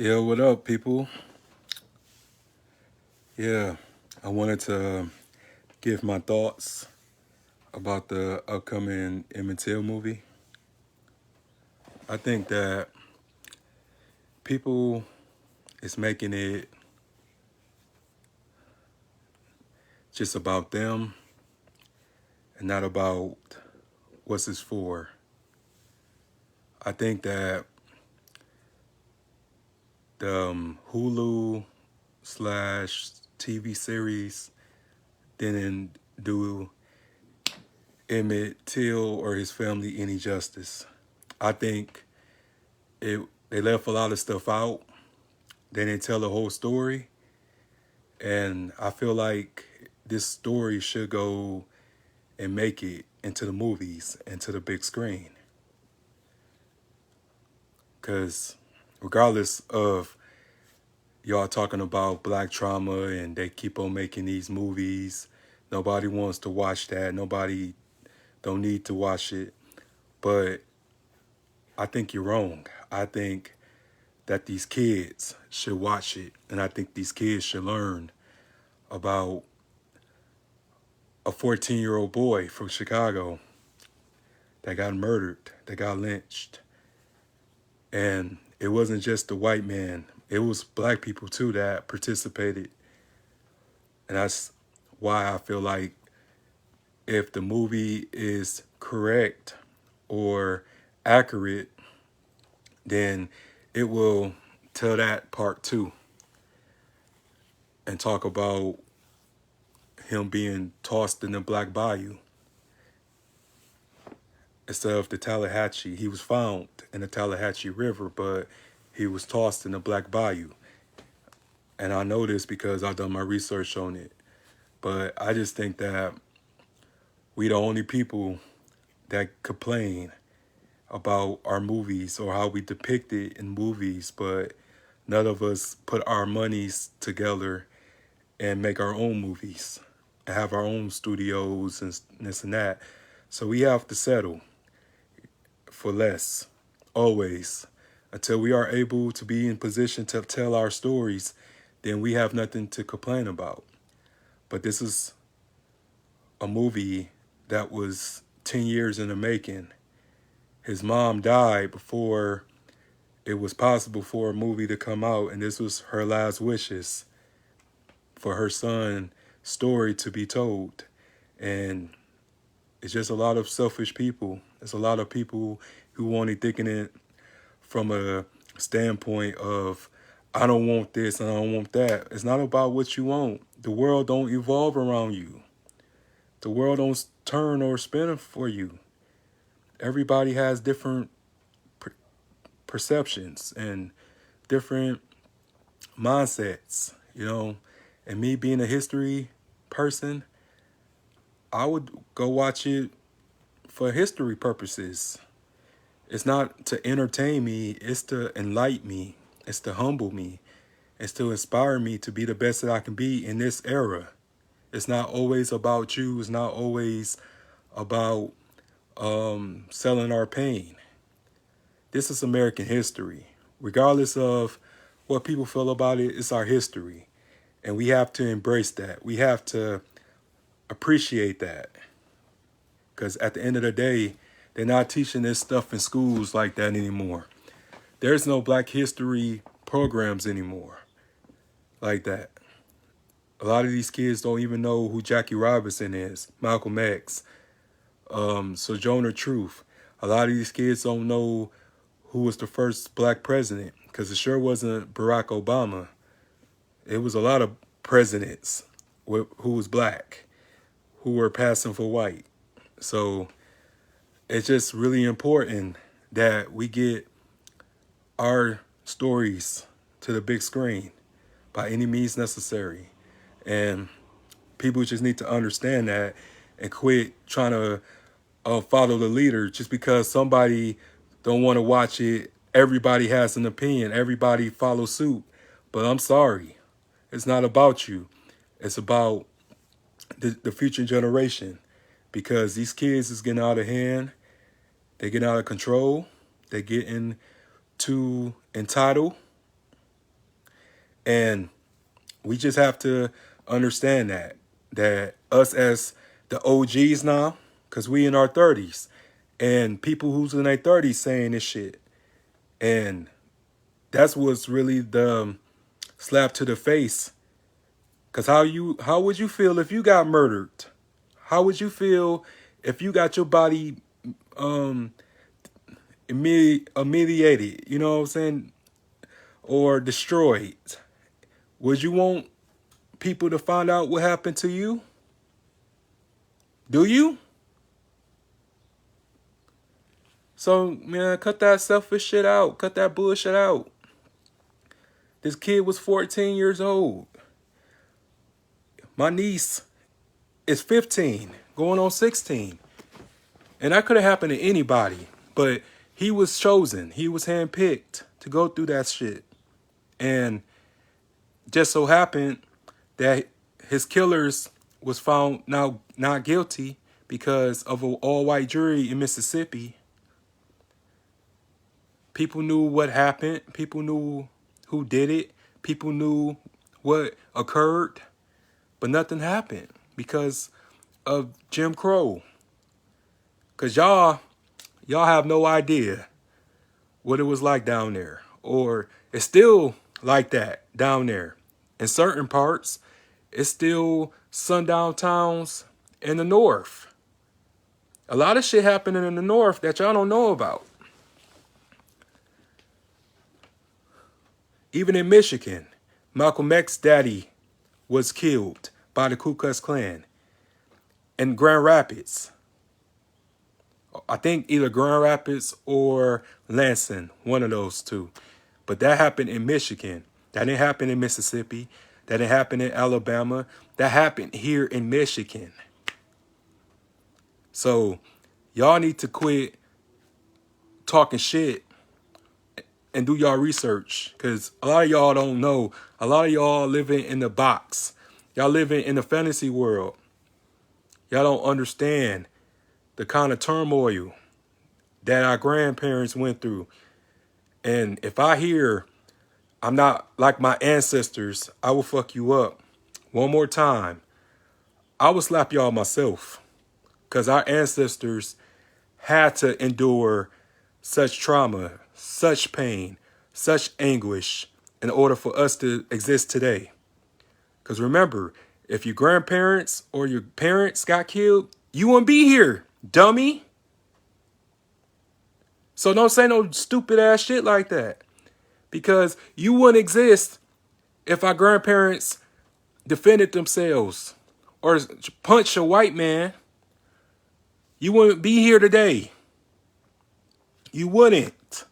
Yeah, what up, people? Yeah, I wanted to give my thoughts about the upcoming EmmettTill movie. I think that people is making it just about them and not about what's it's for. I think that the Hulu slash TV series didn't do Emmett Till or his family any justice. I think it they left a lot of stuff out. They didn't tell the whole story. And I feel like this story should go and make it into the movies and to the big screen. Because regardless of y'all talking about black trauma and they keep on making these movies, nobody wants to watch that. Nobody don't need to watch it. But I think you're wrong. I think that these kids should watch it. And I think these kids should learn about a 14-year-old boy from Chicago that got murdered, that got lynched. And it wasn't just the white man, it was black people too that participated. And that's why I feel like if the movie is correct or accurate, then it will tell that part too and talk about him being tossed in the Black Bayou instead of the Tallahatchie. He was found in the Tallahatchie River, but he was tossed in the Black Bayou. And I know this because I've done my research on it. But I just think that we the only people that complain about our movies or how we depict it in movies, but none of us put our monies together and make our own movies and have our own studios and this and that. So we have to settle for less, always. Until we are able to be in position to tell our stories, then we have nothing to complain about. But this is a movie that was 10 years in the making. His mom died before it was possible for a movie to come out, and this was her last wishes for her son's story to be told. And it's just a lot of selfish people. There's a lot of people who only thinking it from a standpoint of, I don't want this and I don't want that. It's not about what you want. The world don't evolve around you. The world don't turn or spin for you. Everybody has different perceptions and different mindsets, And me being a history person, I would go watch it for history purposes. It's not to entertain me, it's to enlighten me, it's to humble me, it's to inspire me to be the best that I can be in this era. It's not always about you, it's not always about selling our pain. This is American history. Regardless of what people feel about it, it's our history. And we have to embrace that. We have to appreciate that. Because at the end of the day, they're not teaching this stuff in schools like that anymore. There's no Black history programs anymore like that. A lot of these kids don't even know who Jackie Robinson is, Malcolm X, Sojourner Truth. A lot of these kids don't know who was the first Black president, because it sure wasn't Barack Obama. It was a lot of presidents who was Black, who were passing for white. So it's just really important that we get our stories to the big screen by any means necessary. And people just need to understand that and quit trying to follow the leader just because somebody don't want to watch it. Everybody has an opinion. Everybody follows suit. But I'm sorry. It's not about you. It's about the future generation, because these kids is getting out of hand. They getting out of control. They getting too entitled. And we just have to understand that us as the OGs now, because we in our 30s, and people who's in their 30s saying this shit. And that's what's really the slap to the face. Because how would you feel if you got murdered? How would you feel if you got your body humiliated, you know what I'm saying, or destroyed? Would you want people to find out what happened to you? Do you? So, man, cut that selfish shit out. Cut that bullshit out. This kid was 14 years old. My niece is 15, going on 16. And that could have happened to anybody. But he was chosen. He was handpicked to go through that shit. And just so happened that his killers was found now not guilty because of an all-white jury in Mississippi. People knew what happened. People knew who did it. People knew what occurred. But nothing happened because of Jim Crow. Because y'all have no idea what it was like down there. Or it's still like that down there. In certain parts, it's still sundown towns in the north. A lot of shit happening in the north that y'all don't know about. Even in Michigan, Malcolm X's daddy was killed by the Ku Klux Klan. In Grand Rapids, I think either Grand Rapids or Lansing, one of those two. But that happened in Michigan. That didn't happen in Mississippi. That didn't happen in Alabama. That happened here in Michigan. So y'all need to quit talking shit and do y'all research, because a lot of y'all don't know. A lot of y'all living in the box. Y'all living in the fantasy world. Y'all don't understand the kind of turmoil that our grandparents went through. And if I hear I'm not like my ancestors, I will fuck you up one more time, I will slap y'all myself. Because our ancestors had to endure such trauma, such pain, such anguish in order for us to exist today. Because remember, if your grandparents or your parents got killed, you wouldn't be here, dummy. So don't say no stupid ass shit like that. Because you wouldn't exist if our grandparents defended themselves or punched a white man. You wouldn't be here today. You wouldn't.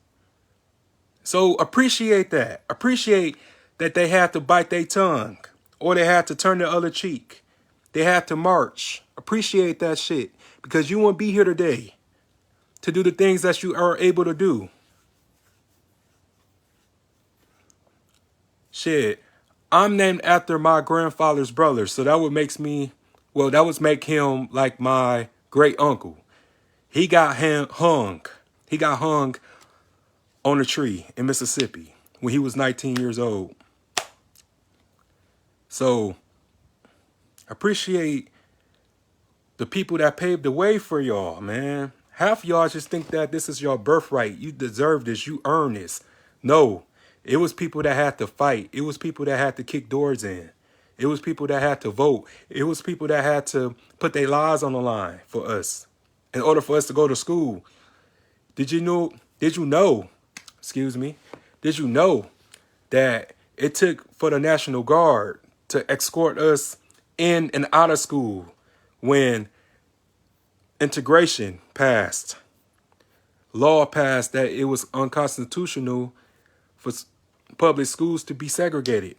So appreciate that. Appreciate that they had to bite their tongue or they had to turn the other cheek. They had to march. Appreciate that shit, because you wouldn't be here today to do the things that you are able to do. Shit, I'm named after my grandfather's brother, so that would make him like my great uncle. He got hung. He got hung on a tree in Mississippi when he was 19 years old. So appreciate the people that paved the way for y'all, man. Half of y'all just think that this is your birthright. You deserve this. You earn this. No, it was people that had to fight. It was people that had to kick doors in. It was people that had to vote. It was people that had to put their lives on the line for us in order for us to go to school. Did you know that it took for the National Guard to escort us in and out of school when integration passed? Law passed that it was unconstitutional for public schools to be segregated.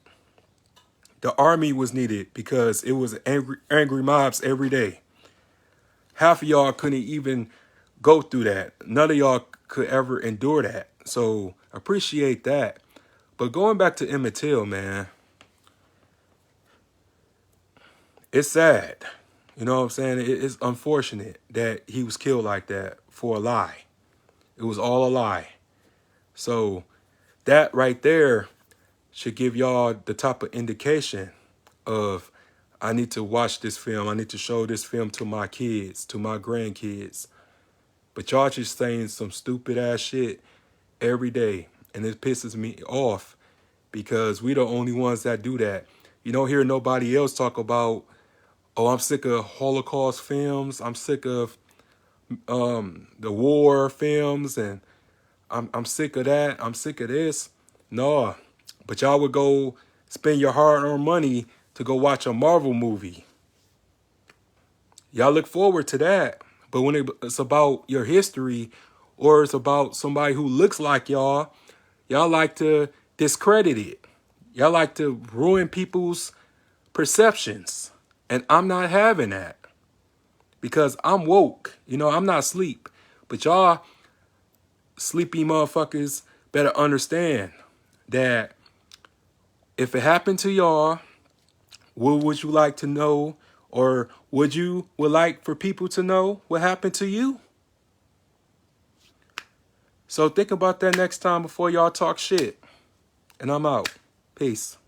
The army was needed because it was angry mobs every day. Half of y'all couldn't even go through that. None of y'all could ever endure that. So appreciate that. But going back to EmmettTill, man, it's sad. You know what I'm saying? It's unfortunate that he was killed like that for a lie. It was all a lie. So that right there should give y'all the type of indication of, I need to watch this film. I need to show this film to my kids, to my grandkids. But y'all just saying some stupid ass shit every day. And it pisses me off because we the only ones that do that. You don't hear nobody else talk about, oh, I'm sick of Holocaust films. I'm sick of the war films, and I'm sick of that. I'm sick of this. No, but y'all would go spend your hard-earned money to go watch a Marvel movie. Y'all look forward to that. But when it's about your history or it's about somebody who looks like y'all like to discredit it. Y'all like to ruin people's perceptions. And I'm not having that because I'm woke. You know, I'm not asleep. But y'all sleepy motherfuckers better understand that if it happened to y'all, what would you like to know? Or would like for people to know what happened to you? So think about that next time before y'all talk shit. And I'm out. Peace.